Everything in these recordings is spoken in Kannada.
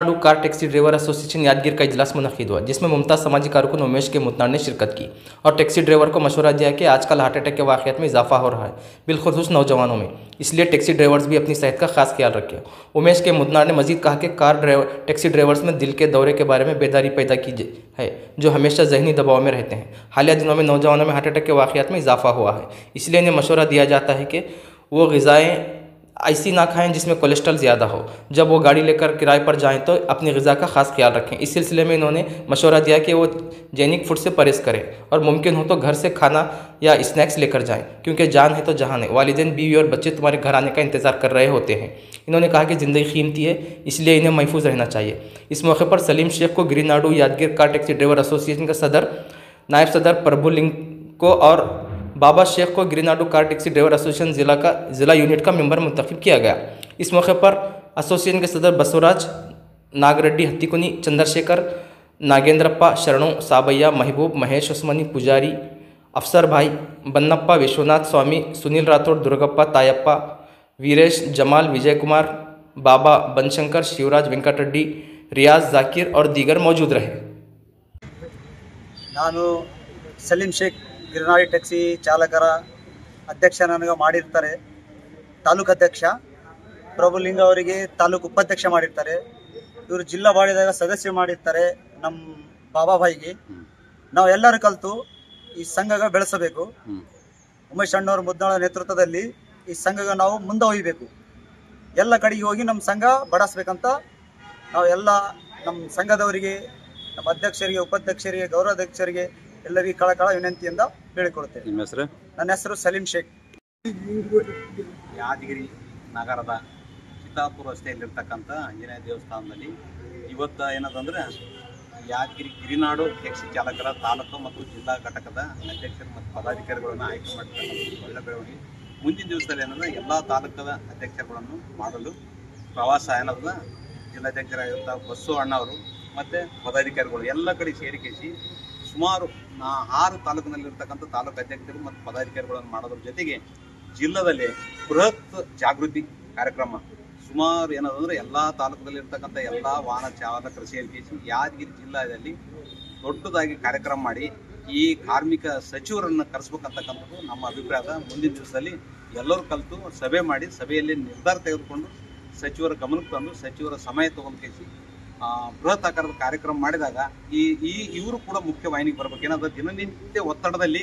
Car taxi driver association Yadgir का इजलास मुनक़िद हुआ, जिसमें मुमताज़ समाजी कारकुन उमेश के मुतनार ने शिरकत की और टैक्सी ड्राइवर को मशवरा दिया कि आजकल हार्ट अटैक के वाक़यात में इजाफा हो रहा है, बिलखुसूस नौजवानों में, इसलिए टैक्सी ड्राइवर्स भी अपनी सेहत का खास ख्याल रखें। उमेश के मुतनार ने मजीद कहा कि टैक्सी ड्राइवर्स में दिल के दौरे के बारे में बेदारी पैदा की है, जो हमेशा जहनी दबाव में रहते हैं। हालिया दिनों में नौजवानों में हार्ट अटैक के वाक़यात में इजाफा हुआ है, इसलिए इन्हें मशवरा दिया जाता है कि वो ग़िज़ाएँ ऐसी ना खाएं जिसमें कोलेस्ट्रॉल ज़्यादा हो। जब वो गाड़ी लेकर किराए पर जाएं तो अपनी ग़िज़ा का खास ख्याल रखें। इस सिलसिले में इन्होंने मशवरा दिया कि वो जैनिक फूड से परहेज़ करें और मुमकिन हो तो घर से खाना या स्नैक्स लेकर जाएं, क्योंकि जान है तो जहान है। वालिदैन, बीवी और बच्चे तुम्हारे घर आने का इंतज़ार कर रहे होते हैं। इन्होंने कहा कि ज़िंदगी कीमती है, इसलिए इन्हें महफूज रहना चाहिए। इस मौके पर सलीम शेख को Girinadu Yadgir car taxi driver association का सदर, नायब सदर प्रभुलिंग को और बाबा शेख को गिरिनाडू कार टैक्सी ड्राइवर एसोसिएशन ज़िला यूनिट का मेंबर मुंतखब किया गया। इस मौके पर एसोसिएशन के सदर बसवराज, नागरेड्डी हत्तीकुनी, चंद्रशेखर, नागेंद्रप्पा, शरणु, साबैया, महबूब, महेश उस्मानी, पुजारी, अफसर भाई, बन्नप्पा, विश्वनाथ स्वामी, सुनील राठौड़, दुर्गप्पा, तायप्पा, वीरेश, जमाल, विजय कुमार, बाबा, बनशंकर, शिवराज, वेंकटरेड्डी, रियाज, जाकिर और दीगर मौजूद रहे। ನಾನು ಸಲೀಂ ಶೇಖ್ ಗಿರಿನಾಡಿ ಟ್ಯಾಕ್ಸಿ ಚಾಲಕರ ಅಧ್ಯಕ್ಷ ನನಗೆ ಮಾಡಿರ್ತಾರೆ, ತಾಲೂಕು ಅಧ್ಯಕ್ಷ. ಪ್ರಭುಲಿಂಗ ಅವರಿಗೆ ತಾಲೂಕು ಉಪಾಧ್ಯಕ್ಷ ಮಾಡಿರ್ತಾರೆ. ಇವರು ಜಿಲ್ಲಾ ಬಾಡಿದಾಗ ಸದಸ್ಯ ಮಾಡಿರ್ತಾರೆ ನಮ್ಮ ಬಾಬಾಭಾಯಿಗೆ. ನಾವು ಎಲ್ಲರೂ ಕಲಿತು ಈ ಸಂಘಗ ಬೆಳೆಸಬೇಕು. ಉಮೇಶ್ ಅಣ್ಣವ್ರ ಮುದ್ನಾಳ ನೇತೃತ್ವದಲ್ಲಿ ಈ ಸಂಘಗ ನಾವು ಮುಂದೆ ಒಯ್ಯಬೇಕು. ಎಲ್ಲ ಕಡೆಗೆ ಹೋಗಿ ನಮ್ಮ ಸಂಘ ಬಡಿಸ್ಬೇಕಂತ ನಾವು ಎಲ್ಲ ನಮ್ಮ ಸಂಘದವರಿಗೆ, ನಮ್ಮ ಅಧ್ಯಕ್ಷರಿಗೆ, ಉಪಾಧ್ಯಕ್ಷರಿಗೆ, ಗೌರವಾಧ್ಯಕ್ಷರಿಗೆ ಎಲ್ಲರಿಗೂ ಕಳಕಳ ವಿನಂತಿಯಿಂದ ಹೇಳಿಕೊಡುತ್ತೇನೆ. ನಿಮ್ಮ ಹೆಸರು? ನನ್ನ ಹೆಸರು ಸಲೀಂ ಶೇಖ್. ಯಾದಗಿರಿ ನಗರದ ಚಿತ್ತಾಪುರ ರಸ್ತೆಯಲ್ಲಿರ್ತಕ್ಕಂಥ ಆಂಜನೇಯ ದೇವಸ್ಥಾನದಲ್ಲಿ ಇವತ್ತು ಏನದಂದ್ರೆ ಯಾದಗಿರಿ ಗಿರಿನಾಡು ಟ್ಯಾಕ್ಸಿ ಚಾಲಕರ ತಾಲೂಕು ಮತ್ತು ಜಿಲ್ಲಾ ಘಟಕದ ಅಧ್ಯಕ್ಷರು ಮತ್ತು ಪದಾಧಿಕಾರಿಗಳನ್ನು ಆಯ್ಕೆ ಮಾಡಿರ್ತಕ್ಕಂಥ ಒಳ್ಳೆ ಬೆಳವಣಿಗೆ. ಮುಂದಿನ ದಿವಸದಲ್ಲಿ ಏನಂದ್ರೆ ಎಲ್ಲ ತಾಲೂಕದ ಅಧ್ಯಕ್ಷರುಗಳನ್ನು ಮಾಡಲು ಪ್ರವಾಸ ಏನದ ಜಿಲ್ಲಾಧ್ಯಕ್ಷರಾಗಿರ್ತ ಬಸ್ಸು ಅಣ್ಣವರು ಮತ್ತು ಪದಾಧಿಕಾರಿಗಳು ಎಲ್ಲ ಕಡೆ ಸೇರಿಸಿ ಸುಮಾರು 6 ತಾಲೂಕಿನಲ್ಲಿರ್ತಕ್ಕಂಥ ತಾಲೂಕು ಅಧ್ಯಕ್ಷರು ಮತ್ತು ಪದಾಧಿಕಾರಿಗಳನ್ನು ಮಾಡೋದ್ರ ಜೊತೆಗೆ ಜಿಲ್ಲಾದಲ್ಲಿ ಬೃಹತ್ ಜಾಗೃತಿ ಕಾರ್ಯಕ್ರಮ ಸುಮಾರು ಏನದಂದ್ರೆ ಎಲ್ಲ ತಾಲೂಕದಲ್ಲಿರ್ತಕ್ಕಂಥ ಎಲ್ಲ ವಾಹನ ಚಾಲಕರು ಸೇರಿಸಿ ಯಾದಗಿರಿ ಜಿಲ್ಲೆಯಲ್ಲಿ ದೊಡ್ಡದಾಗಿ ಕಾರ್ಯಕ್ರಮ ಮಾಡಿ ಈ ಕಾರ್ಮಿಕ ಸಚಿವರನ್ನು ಕರೆಸ್ಬೇಕಂತಕ್ಕಂಥದ್ದು ನಮ್ಮ ಅಭಿಪ್ರಾಯದ. ಮುಂದಿನ ದಿವಸದಲ್ಲಿ ಎಲ್ಲರೂ ಕಲಿತು ಸಭೆ ಮಾಡಿ ಸಭೆಯಲ್ಲಿ ನಿರ್ಧಾರ ತೆಗೆದುಕೊಂಡು ಸಚಿವರ ಗಮನಕ್ಕೆ ತಂದು ಸಚಿವರ ಸಮಯ ತಗೊಂಡು ಬೃಹತ್ ಆಕಾರದ ಕಾರ್ಯಕ್ರಮ ಮಾಡಿದಾಗ ಇವರು ಕೂಡ ಮುಖ್ಯವಾಹಿನಿಗೆ ಬರ್ಬೇಕು. ಏನಾದ್ರೆ ದಿನನಿತ್ಯ ಒತ್ತಡದಲ್ಲಿ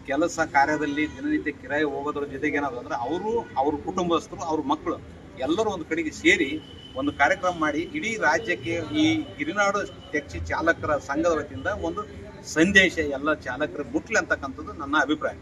ಕೆಲಸ ಕಾರ್ಯದಲ್ಲಿ ದಿನನಿತ್ಯ ಕಿರಾಯಿ ಹೋಗೋದ್ರ ಜೊತೆಗೆ ಏನಾದ್ರು ಅಂದ್ರೆ ಅವರು, ಅವ್ರ ಕುಟುಂಬಸ್ಥರು, ಅವ್ರ ಮಕ್ಕಳು ಎಲ್ಲರೂ ಒಂದು ಕಡೆಗೆ ಸೇರಿ ಒಂದು ಕಾರ್ಯಕ್ರಮ ಮಾಡಿ ಇಡೀ ರಾಜ್ಯಕ್ಕೆ ಈ ಗಿರಿನಾಡು ಟ್ಯಾಕ್ಸಿ ಚಾಲಕರ ಸಂಘದ ವತಿಯಿಂದ ಒಂದು ಸಂದೇಶ ಎಲ್ಲ ಚಾಲಕರಿಗೆ ಮುಟ್ಲಿ ಅಂತಕ್ಕಂಥದ್ದು ನನ್ನ ಅಭಿಪ್ರಾಯ.